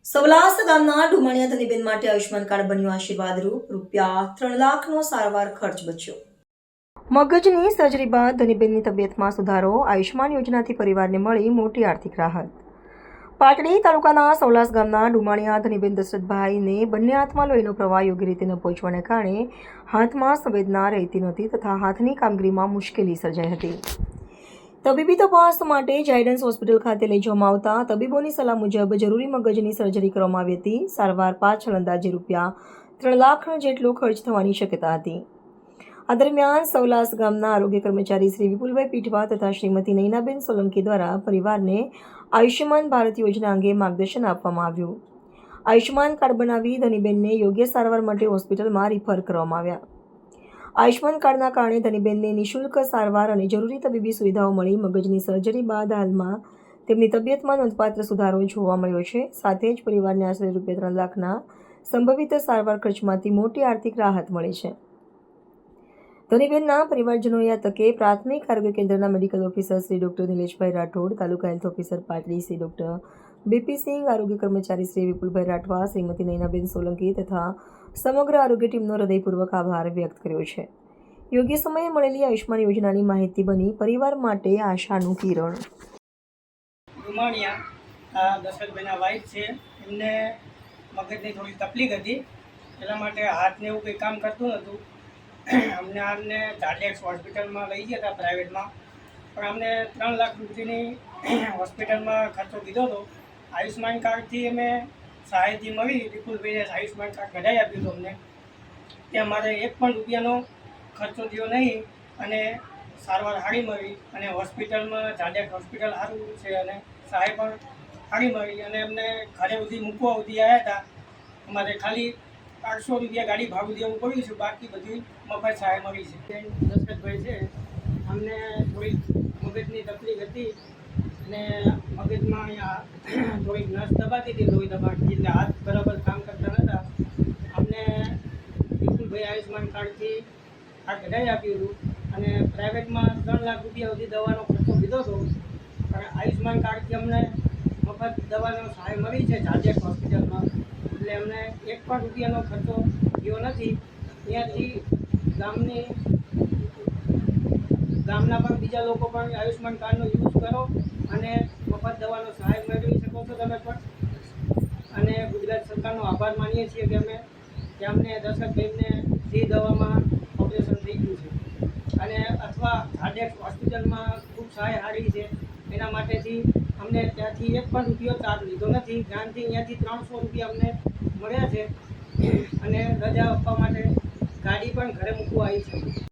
સવલાસ ગામના ડુમણિયા ધનીબેન માટે આયુષ્માન કાર્ડ બન્યું આશીર્વાદરૂપ ₹3,00,000નો સારવાર ખર્ચ બચ્યો। મગજની સર્જરી બાદ ધનીબેનની તબિયતમાં સુધારો, આયુષ્માન યોજનાથી પરિવારને મળી મોટી આર્થિક રાહત। પાટડી તાલુકાના સવલાસ ગામના ડુમાણિયા ધનીબેન દશરથભાઈને બંને હાથમાં લોહીનો પ્રવાહ યોગ્ય રીતે ન પહોંચવાને કારણે હાથમાં સંવેદના રહેતી નહોતી તથા હાથની કામગીરીમાં મુશ્કેલી સર્જાઈ હતી। તબીબી તપાસ માટે ઝાયડન્સ હોસ્પિટલ ખાતે લઈ જવામાં આવતા તબીબોની સલાહ મુજબ જરૂરી મગજની સર્જરી કરવામાં આવી હતી। સારવાર પાછળ અંદાજે ₹3,00,000 જેટલો ખર્ચ થવાની શક્યતા હતી। આ દરમિયાન સવલાસ ગામના આરોગ્ય કર્મચારી શ્રી વિપુલભાઈ પીઠવા તથા શ્રીમતી નૈનાબેન સોલંકી દ્વારા પરિવારને આયુષ્યમાન ભારત યોજના અંગે માર્ગદર્શન આપવામાં આવ્યું। આયુષ્યમાન કાર્ડ બનાવી ધનીબેનને યોગ્ય સારવાર માટે હોસ્પિટલમાં રિફર કરવામાં આવ્યા। આયુષ્માન કાર્ડના કારણે ધનીબેનને નિઃશુલ્ક સારવાર અને જરૂરી તબીબી સુવિધાઓ મળી। મગજની સર્જરી બાદ હાલમાં તેમની તબિયતમાં નોંધપાત્ર સુધારો જોવા મળ્યો છે। સાથે જ પરિવારને આશરે ₹3,00,000ના સંભવિત સારવાર ખર્ચમાંથી મોટી આર્થિક રાહત મળી છે। ધનીબેનના પરિવારજનોએ આ તકે પ્રાથમિક આરોગ્ય કેન્દ્રના medical officer Shri doctor Nileshbhai Rathod, taluka health officer Patdi Shri doctor BP Singh, આરોગ્ય કર્મચારી શ્રી વિપુલભાઈ રાઠવા, શ્રીમતી નૈનાબેન સોલંકી તથા સમગ્ર આરોગ્ય ટીમનો હૃદયપૂર્વક આભાર વ્યક્ત કર્યો છે। યોગ્ય સમયે મળેલી આયુષ્માન યોજનાની માહિતી બની પરિવાર માટે આશાનું કિરણ। ડુમાણિયા દશરથભાઈના વાઈફ છે, એમને મગજની થોડી તકલીફ હતી, એટલા માટે હાથને એવું કંઈ કામ કરતું નહોતું। અમને ઝાયડન્સ હોસ્પિટલમાં લઈ ગયા હતા પ્રાઇવેટમાં, પણ અમને 3 લાખ રૂપિયાની હોસ્પિટલમાં ખર્ચો કીધો હતો। આયુષ્માન કાર્ડથી અમે સહાયથી મળી, વિપુલભાઈએ આયુષ્માન કાર્ડ કઢાવી આપ્યું હતું અમને, તે અમારે ₹1 પણ રૂપિયાનો ખર્ચો થયો નહીં અને સારવાર સારી મળી અને હોસ્પિટલમાં ઝાયડન્સ હોસ્પિટલ સારું છે અને સહાય પણ સારી મળી અને અમને ઘરે સુધી મૂકવા સુધી આવ્યા હતા। અમારે ખાલી ₹800 ગાડી ભાડું દેવું પડ્યું છે, બાકી બધી મફત સહાય મળી છે। દશરથભાઈ છે, અમને થોડીક મગજની તકલીફ હતી અને મગજમાં અહીંયા થોડીક નસ દબાતી હતી, લોહી દબાતી, એટલે હાથ બરાબર કામ કરતા નહોતા। અમને વિપુલભાઈ આયુષ્માન કાર્ડથી આ કઢાવી આપ્યું હતું અને પ્રાઇવેટમાં 3 લાખ રૂપિયા સુધી દવાનો ખર્ચો કીધો હતો, પણ આયુષ્માન કાર્ડથી અમને મફત દવાનો સહાય મળી છે ઝાયડન્સ હોસ્પિટલમાં, એટલે અમને ₹1 પણ રૂપિયાનો ખર્ચો થયો નથી। ત્યાંથી ગામના પણ બીજા લોકો પણ આયુષ્માન કાર્ડનો યુઝ કરો અને મફત દવાનો સહાય મેળવી શકો છો તમે પણ। અને ગુજરાત સરકારનો આભાર માનીએ છીએ કે અમને દશરથભાઈને ફ્રી દવામાં ઓપરેશન થઈ ગયું છે અને અથવા ઝાયડન્સ હોસ્પિટલમાં ખૂબ સહાય સારી છે, એના માટેથી અમને ત્યાંથી ₹1 પણ રૂપિયો ચાર્જ લીધો નથી। ત્યાંથી ₹300 અમને મળ્યા છે અને રજા આપવા માટે ગાડી પણ ઘરે મૂકવા આવી છે।